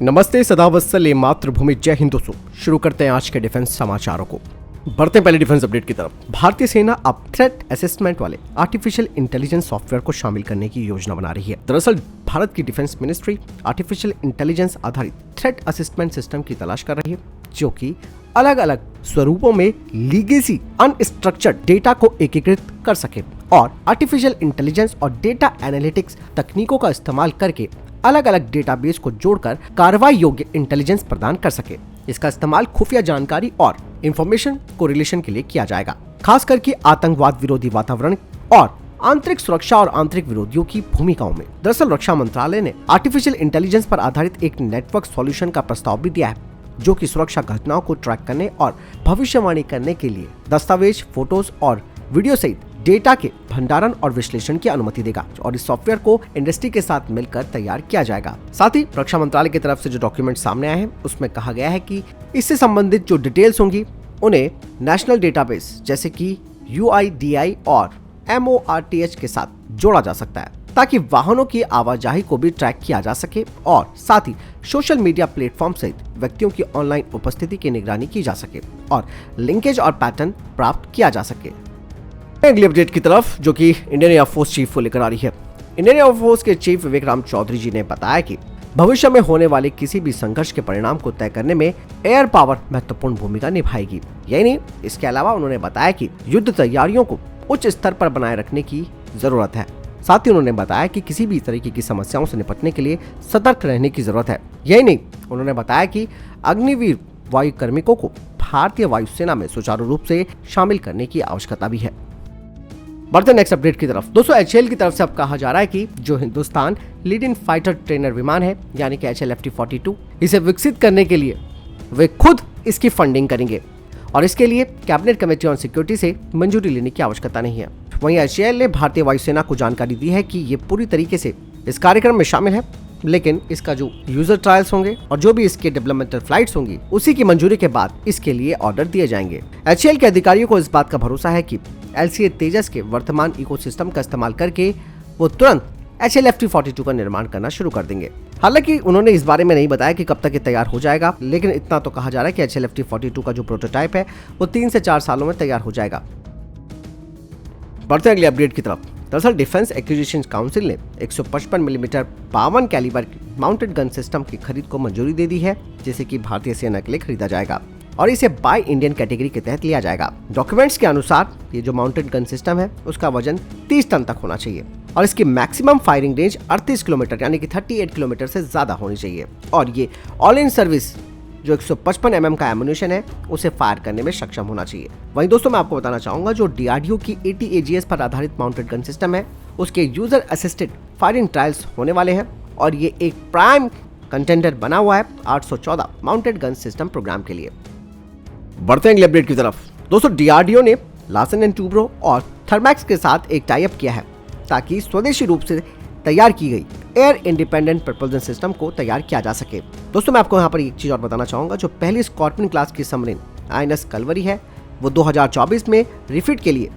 नमस्ते, सदावत्सल मातृभूमि, जय हिंद दोस्तों। शुरू करते हैं आज के डिफेंस समाचारों को। बढ़ते हैं पहले डिफेंस अपडेट की तरफ। भारतीय सेना अब थ्रेट असेसमेंट वाले आर्टिफिशियल इंटेलिजेंस सॉफ्टवेयर को शामिल करने की योजना बना रही है। दरअसल भारत की डिफेंस मिनिस्ट्री आर्टिफिशियल इंटेलिजेंस आधारित थ्रेट असेसमेंट सिस्टम की तलाश कर रही है, जो कि अलग अलग स्वरूपों में लीगेसी अनस्ट्रक्चर्ड डेटा को एकीकृत कर सके और आर्टिफिशियल इंटेलिजेंस और डेटा एनालिटिक्स तकनीकों का इस्तेमाल करके अलग अलग डेटाबेस को जोड़कर कार्रवाई योग्य इंटेलिजेंस प्रदान कर सके। इसका इस्तेमाल खुफिया जानकारी और इंफॉर्मेशन कोरिलेशन के लिए किया जाएगा, खास करके आतंकवाद विरोधी वातावरण और आंतरिक सुरक्षा और आंतरिक विरोधियों की भूमिकाओं में। दरअसल रक्षा मंत्रालय ने आर्टिफिशियल इंटेलिजेंस पर आधारित एक नेटवर्क सॉल्यूशन का प्रस्ताव भी दिया है, जो कि सुरक्षा घटनाओं को ट्रैक करने और भविष्यवाणी करने के लिए दस्तावेज, फोटोज और वीडियो सहित डेटा के भंडारण और विश्लेषण की अनुमति देगा और इस सॉफ्टवेयर को इंडस्ट्री के साथ मिलकर तैयार किया जाएगा। साथ ही रक्षा मंत्रालय की तरफ से जो डॉक्यूमेंट सामने आए हैं उसमें कहा गया है कि इससे संबंधित जो डिटेल्स होंगी उन्हें नेशनल डेटाबेस जैसे कि UIDAI और MORTH के साथ जोड़ा जा सकता है, ताकि वाहनों की आवाजाही को भी ट्रैक किया जा सके और साथ ही सोशल मीडिया प्लेटफॉर्म सहित व्यक्तियों की ऑनलाइन उपस्थिति की निगरानी की जा सके और लिंकेज और पैटर्न प्राप्त किया जा सके। अगली अपडेट की तरफ, जो कि इंडियन एयरफोर्स चीफ को लेकर आ रही है। इंडियन एयरफोर्स के चीफ विवेक राम चौधरी जी ने बताया कि भविष्य में होने वाले किसी भी संघर्ष के परिणाम को तय करने में एयर पावर महत्वपूर्ण भूमिका निभाएगी। यही नहीं, इसके अलावा उन्होंने बताया कि युद्ध तैयारियों को उच्च स्तर पर बनाए रखने की जरूरत है। साथ ही उन्होंने बताया कि किसी भी तरीके की समस्याओं से निपटने के लिए सतर्क रहने की जरूरत है। यही नहीं, उन्होंने बताया कि अग्निवीर वायु कार्मिकों को भारतीय वायुसेना में सुचारू रूप से शामिल करने की आवश्यकता भी है। बढ़ते नेक्स्ट अपडेट की तरफ। दोस्तों HAL की तरफ से अब कहा जा रहा है कि जो हिंदुस्तान लीडिंग फाइटर ट्रेनर विमान है, यानी कि HAL-FT42, इसे विकसित करने के लिए वे खुद इसकी फंडिंग करेंगे और इसके लिए कैबिनेट कमेटी ऑन सिक्योरिटी से मंजूरी लेने की आवश्यकता नहीं है। वहीं HAL ने भारतीय वायुसेना को जानकारी दी है कि ये पूरी तरीके से इस कार्यक्रम में शामिल है, लेकिन इसका जो यूजर ट्रायल्स होंगे और जो भी इसके डेवलपमेंटल फ्लाइट्स होंगी, उसी की मंजूरी के बाद इसके लिए ऑर्डर दिए जाएंगे। HAL के अधिकारियों को इस बात का भरोसा है कि LCA तेजस के वर्तमान इकोसिस्टम का इस्तेमाल करके वो तुरंत HAL-FT42 का निर्माण करना शुरू कर देंगे। हालांकि उन्होंने इस बारे में नहीं बताया कि कब तक ये तैयार हो जाएगा, लेकिन इतना तो कहा जा रहा है कि HAL-FT42 का जो प्रोटोटाइप है वो 3 से 4 सालों में तैयार हो जाएगा। बढ़ते अगले अपडेट की तरफ। दरअसल डिफेंस एक्विजिशन काउंसिल ने 155 millimetre 52 calibre mounted gun system की खरीद को मंजूरी दे दी है, जिसे कि भारतीय सेना के लिए खरीदा जाएगा और इसे बाय इंडियन कैटेगरी के तहत लिया जाएगा। डॉक्यूमेंट्स के अनुसार ये जो माउंटेड गन सिस्टम है उसका वजन 30 टन तक होना चाहिए और इसकी मैक्सिमम फायरिंग रेंज 38 किलोमीटर यानी कि 38 किलोमीटर से ज्यादा होनी चाहिए और ये ऑल इन सर्विस जो 155 mm का एमुनिशन है उसे फायर करने में सक्षम होना चाहिए। वहीं दोस्तों मैं आपको बताना चाहूंगा, जो DRDO की ATAGS पर आधारित माउंटेड गन सिस्टम है उसके यूजर असिस्टेड फायरिंग ट्रायल्स होने वाले हैं और ये एक प्राइम कंटेंडर बना हुआ है 814 माउंटेड गन सिस्टम प्रोग्राम के लिए। बढ़ते हैं अगले अपडेट की तरफ। दोस्तों DRDO ने लार्सन एंड टूब्रो और थर्मैक्स के साथ एक टाई अप किया है ताकि स्वदेशी रूप से तैयार की गई एयर इंडिपेंडेंट प्रपोल्शन सिस्टम को तैयार किया जा सके। दोस्तों मैं आपको यहाँ पर एक चीज और बताना चाहूंगा, जो पहली स्कॉर्पियन क्लास की सबमरीन INS कलवरी है वो 2024 में रिफिट के लिए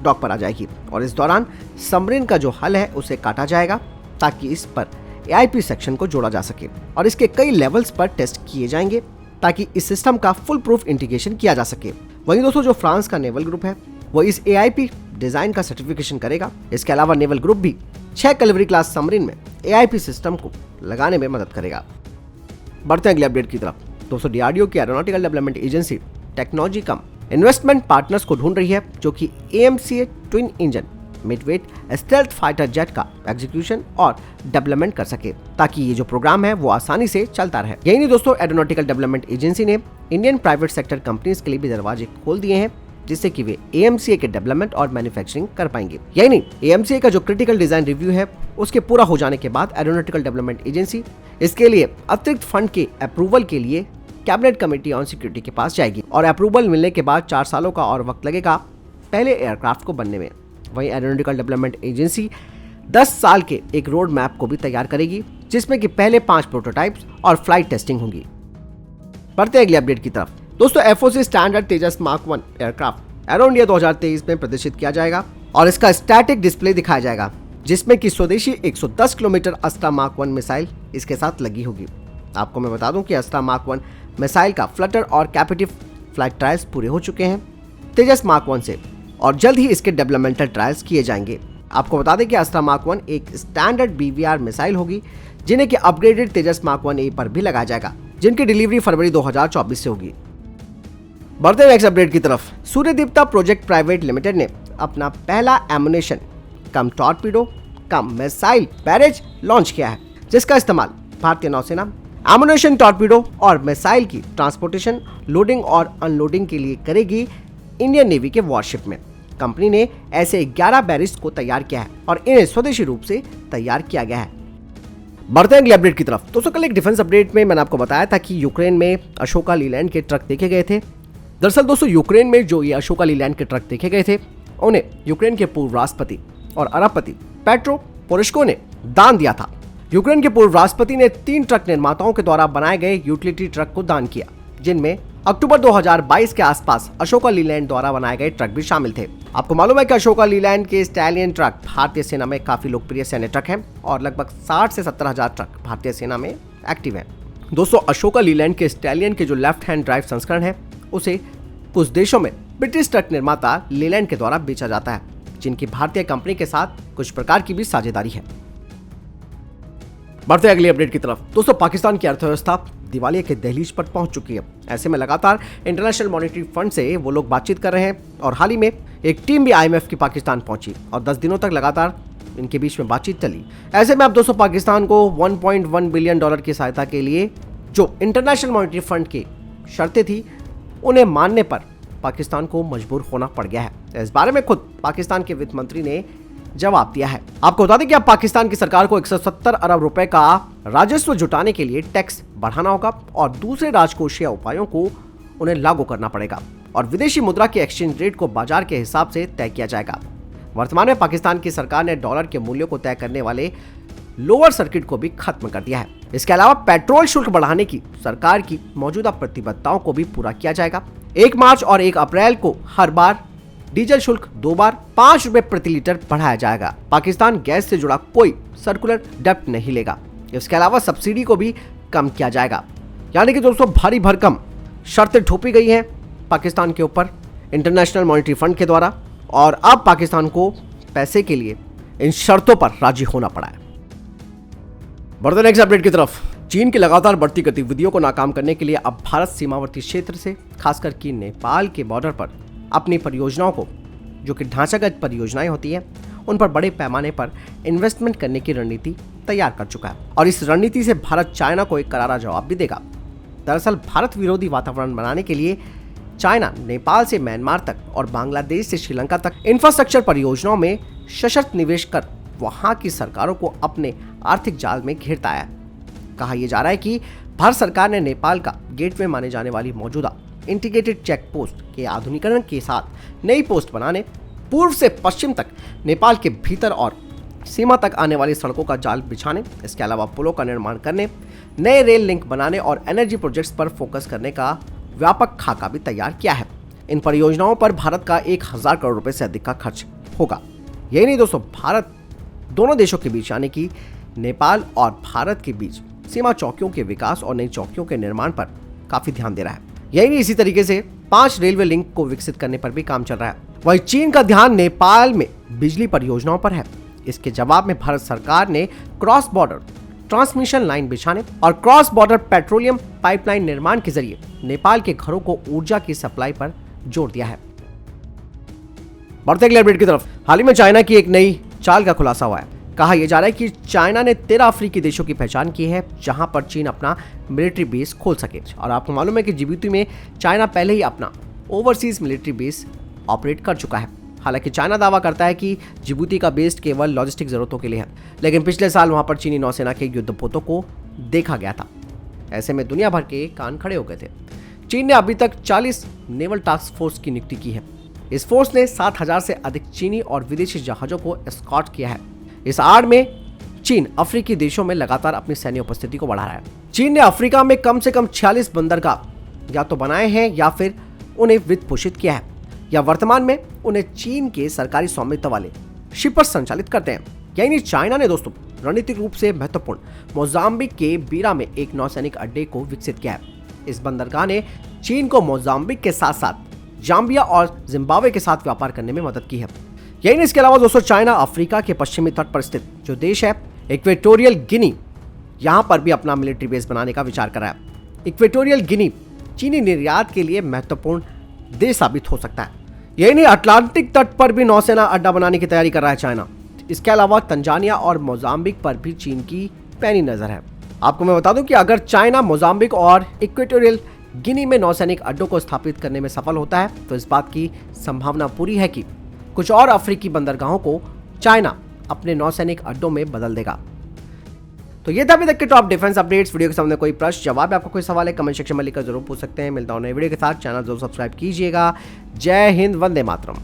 डॉक पर आ जाएगी और इस दौरान सबमरीन का जो हल है उसे काटा जाएगा ताकि इस पर AIP सेक्शन को जोड़ा जा सके और इसके कई लेवल्स पर टेस्ट किए जाएंगे ताकि इस सिस्टम का फुल प्रूफ इंटीग्रेशन किया जा सके। वहीं दोस्तों जो फ्रांस का नेवल ग्रुप है वो इस AIP डिजाइन का सर्टिफिकेशन करेगा। इसके अलावा नेवल ग्रुप भी 6 कलवरी क्लास सबमरीन में AIP सिस्टम को लगाने में मदद करेगा। बढ़ते हैं अगले अपडेट की तरफ। दोस्तों DRDO की aeronautical development agency technology cum investment partners को ढूंढ रही है, जो कि AMCA twin engine midweight stealth fighter jet का एग्जीक्यूशन और डेवलपमेंट कर सके, ताकि ये जो प्रोग्राम है वो आसानी से चलता रहे। यही नहीं दोस्तों, एरोनॉटिकल डेवलपमेंट एजेंसी ने इंडियन प्राइवेट सेक्टर कंपनीज के लिए भी दरवाजे खोल दिए हैं, जिससे कि वे AMCA के डेवलपमेंट और मैन्युफैक्चरिंग कर पाएंगे। यही नहीं, AMCA का जो क्रिटिकल डिजाइन रिव्यू है उसके पूरा हो जाने के बाद एरोनॉटिकल डेवलपमेंट एजेंसी इसके लिए अतिरिक्त फंड के अप्रूवल के लिए कैबिनेट कमेटी ऑन सिक्योरिटी के पास जाएगी और अप्रूवल मिलने के बाद 4 सालों का और वक्त लगेगा पहले एयरक्राफ्ट को बनने में। वहीं एरोनॉटिकल डेवलपमेंट एजेंसी 10 साल के एक रोड मैप को भी तैयार करेगी, जिसमें कि पहले 5 प्रोटोटाइप्स और फ्लाइट टेस्टिंग होंगी। बढ़ते अगले अपडेट की तरफ। दोस्तों FOC स्टैंडर्ड तेजस मार्क 1 एयरक्राफ्ट एरो इंडिया 2023 में प्रदर्शित किया जाएगा और इसका स्टैटिक डिस्प्ले दिखाया जाएगा, जिसमें कि स्वदेशी 110 किलोमीटर अस्त्रा मार्क 1 मिसाइल इसके साथ लगी होगी। आपको मैं बता दूं कि अस्त्रा मार्क 1 मिसाइल का फ्लटर और कैपेटिव फ्लाइट ट्रायल्स पूरे हो चुके हैं तेजस मार्क 1 से, और जल्द ही इसके डेवलपमेंटल ट्रायल्स किए जाएंगे। आपको बता दें कि अस्त्रा मार्क 1 एक स्टैंडर्ड BVR मिसाइल होगी, जिन्हें कि अपग्रेडेड तेजस मार्क 1A पर भी लगाया जाएगा, जिनकी डिलीवरी फरवरी 2024 से होगी। बढ़ते नेक्स्ट अपडेट की तरफ। सूर्यदीप्ता प्रोजेक्ट प्राइवेट लिमिटेड ने अपना पहला एमुनेशन कम टॉर्पीडो कम मिसाइल बैरेज लॉन्च किया है, जिसका इस्तेमाल भारतीय नौसेना एमुनेशन, टॉर्पीडो और मिसाइल की ट्रांसपोर्टेशन, लोडिंग और अनलोडिंग के लिए करेगी इंडियन नेवी के वॉरशिप में। कंपनी ने ऐसे 11 बैरिज को तैयार किया है और इन्हें स्वदेशी रूप से तैयार किया गया है। बढ़ते हैं अगले अपडेट की तरफ। दोस्तों, कल एक डिफेंस अपडेट में मैंने आपको बताया था कि यूक्रेन में अशोका लीलैंड के ट्रक देखे गए थे। दरअसल दोस्तों, यूक्रेन में जो ये अशोका लीलैंड के ट्रक देखे गए थे, उन्हें यूक्रेन के पूर्व राष्ट्रपति और अरबपति पेट्रो पोरोशेंको ने दान दिया था। यूक्रेन के पूर्व राष्ट्रपति ने 3 ट्रक निर्माताओं के द्वारा बनाए गए यूटिलिटी ट्रक को दान किया, जिनमें अक्टूबर 2022 के आसपास अशोका लीलैंड द्वारा बनाए गए ट्रक भी शामिल थे। आपको मालूम है कि अशोका लीलैंड के स्टैलियन ट्रक भारतीय सेना में काफी लोकप्रिय सैन्य ट्रक हैं और लगभग 60 से 70 हजार ट्रक भारतीय सेना में एक्टिव हैं। दोस्तों, अशोका लीलैंड के स्टैलियन के जो लेफ्ट हैंड ड्राइव संस्करण है, उसे कुछ देशों में ब्रिटिश ट्रक निर्माता लीलैंड के द्वारा बेचा जाता है, जिनकी भारतीय कंपनी के साथ कुछ प्रकार की भी साझेदारी है। बढ़ते अगली अपडेट की तरफ। दोस्तों, पाकिस्तान की अर्थव्यवस्था दिवालिया के दहलीज पर पहुंच चुकी है। ऐसे में लगातार इंटरनेशनल मॉनेटरी फंड से वो लोग बातचीत कर रहे हैं और हाल ही में एक टीम भी IMF की पाकिस्तान पहुंची और 10 दिनों तक लगातार इनके बीच में बातचीत चली। ऐसे में अब दोस्तों, पाकिस्तान को $1.1 बिलियन की सहायता के लिए जो इंटरनेशनल मॉनेटरी फंड की शर्तें थी, उन्हें मानने पर पाकिस्तान को मजबूर होना पड़ गया है। इस बारे में खुद पाकिस्तान के वित्त मंत्री ने जवाब दिया है। आपको बता दें कि अब पाकिस्तान की सरकार को 170 अरब रुपए का राजस्व जुटाने के लिए टैक्स बढ़ाना होगा और दूसरे राजकोषीय उपायों को उन्हें लागू करना पड़ेगा और विदेशी मुद्रा के एक्सचेंज रेट को बाजार के हिसाब से तय किया जाएगा। वर्तमान में पाकिस्तान की सरकार ने डॉलर के मूल्य को तय करने वाले लोअर सर्किट को भी खत्म कर दिया है। इसके अलावा पेट्रोल शुल्क बढ़ाने की सरकार की मौजूदा प्रतिबद्धताओं को भी पूरा किया जाएगा। 1 मार्च और 1 अप्रैल को हर बार डीजल शुल्क 2 बार 5 रुपए प्रति लीटर बढ़ाया जाएगा। पाकिस्तान गैस से जुड़ा कोई सर्कुलर डेब्ट नहीं लेगा। इसके अलावा सब्सिडी को भी कम किया जाएगा। यानी कि दोस्तों, भारी भरकम शर्तें थोपी गई हैं पाकिस्तान के ऊपर इंटरनेशनल मॉनेटरी फंड के द्वारा और अब पाकिस्तान को पैसे के लिए इन शर्तों पर राजी होना पड़ा है। बढ़ते नेक्स्ट अपडेट की तरफ। चीन की लगातार बढ़ती गतिविधियों को नाकाम करने के लिए अब भारत सीमावर्ती क्षेत्र से खासकर कि नेपाल के बॉर्डर पर अपनी परियोजनाओं को, जो कि ढांचागत परियोजनाएं होती हैं, उन पर बड़े पैमाने पर इन्वेस्टमेंट करने की रणनीति तैयार कर चुका है और इस रणनीति से भारत चाइना को एक करारा जवाब भी देगा। दरअसल भारत विरोधी वातावरण बनाने के लिए चाइना नेपाल से म्यांमार तक और बांग्लादेश से श्रीलंका तक इंफ्रास्ट्रक्चर परियोजनाओं में सशर्त निवेश कर वहां की सरकारों को अपने आर्थिक जाल में घेरता है। कहा यह जा रहा है कि भारत सरकार ने नेपाल का गेटवे माने जाने वाली मौजूदा इंटीग्रेटेड चेक पोस्ट के आधुनिकीकरण के साथ नई पोस्ट बनाने, पूर्व से पश्चिम तक नेपाल के भीतर और सीमा तक आने वाली सड़कों का जाल बिछाने, इसके अलावा पुलों का निर्माण करने, नए रेल लिंक बनाने और एनर्जी प्रोजेक्ट्स पर फोकस करने का व्यापक खाका भी तैयार किया है। इन परियोजनाओं पर भारत का 1000 करोड़ रुपए से अधिक का खर्च होगा। यही नहीं दोस्तों, भारत दोनों देशों के बीच यानी कि नेपाल और भारत के बीच सीमा चौकियों के विकास और नई चौकियों के निर्माण पर काफी ध्यान दे रहा है। यही नहीं, इसी तरीके से 5 रेलवे लिंक को विकसित करने पर भी काम चल रहा है। वहीं चीन का ध्यान नेपाल में बिजली परियोजनाओं पर है। इसके जवाब में भारत सरकार ने क्रॉस बॉर्डर ट्रांसमिशन लाइन बिछाने और क्रॉस बॉर्डर पेट्रोलियम पाइपलाइन निर्माण के जरिए नेपाल के घरों को ऊर्जा की सप्लाई पर जोर दिया है। बढ़ते अगले अपडेट की तरफ। हाल ही में चाइना की एक नई चाल का खुलासा हुआ है। कहा यह जा रहा है कि चाइना ने 13 अफ्रीकी देशों की पहचान की है जहां पर चीन अपना मिलिट्री बेस खोल सके। और आपको मालूम है कि जिबूती में चाइना पहले ही अपना ओवरसीज मिलिट्री बेस ऑपरेट कर चुका है। हालांकि चाइना दावा करता है कि जिबूती का बेस केवल लॉजिस्टिक जरूरतों के लिए है, लेकिन पिछले साल वहां पर चीनी नौसेना के युद्धपोतों को देखा गया था। ऐसे में दुनिया भर के कान खड़े हो गए थे। चीन ने अभी तक 40 नेवल टास्क फोर्स की नियुक्ति की है। इस फोर्स ने 7000 से अधिक चीनी और विदेशी जहाजों को एस्कॉर्ट किया है। इस आड़ में चीन अफ्रीकी देशों में लगातार अपनी सैन्य उपस्थिति को बढ़ा रहा है। चीन ने अफ्रीका में कम से कम 46 बंदरगाह या तो बनाए हैं या फिर उन्हें वित्त पोषित किया है, या वर्तमान में उन्हें चीन के सरकारी स्वामित्व वाले शिपर्स संचालित करते हैं। यानी चाइना ने दोस्तों रणनीतिक रूप से महत्वपूर्ण मोजाम्बिक के बीरा में एक नौसैनिक अड्डे को विकसित किया है। इस बंदरगाह ने चीन को मोजाम्बिक के साथ साथ जाम्बिया और जिम्बाब्वे के साथ व्यापार करने में मदद की है। यही नहीं, इसके अलावा दोस्तों चाइना अफ्रीका के पश्चिमी तट पर स्थित जो देश है इक्वेटोरियल गिनी, यहां पर भी अपना मिलिट्री बेस बनाने का विचार कर रहा है। इक्वेटोरियल गिनी चीनी निर्यात के लिए महत्वपूर्ण देश साबित हो सकता है। यही नहीं, अटलांटिक तट पर भी नौसेना अड्डा बनाने की तैयारी कर रहा है चाइना। इसके अलावा तंजानिया और मोजाम्बिक पर भी चीन की पैनी नजर है। आपको मैं बता दूं कि अगर चाइना मोजाम्बिक और इक्वेटोरियल गिनी में नौसैनिक अड्डों को स्थापित करने में सफल होता है तो इस बात की संभावना पूरी है कि कुछ और अफ्रीकी बंदरगाहों को चाइना अपने नौसैनिक अड्डों में बदल देगा। तो ये था अभी तक के टॉप डिफेंस अपडेट्स। वीडियो के सामने कोई प्रश्न जवाब है, आपका कोई सवाल है, कमेंट सेक्शन में लिखकर जरूर पूछ सकते हैं। मिलता हूं नए वीडियो के साथ, चैनल जरूर सब्सक्राइब कीजिएगा। जय हिंद, वंदे मातरम।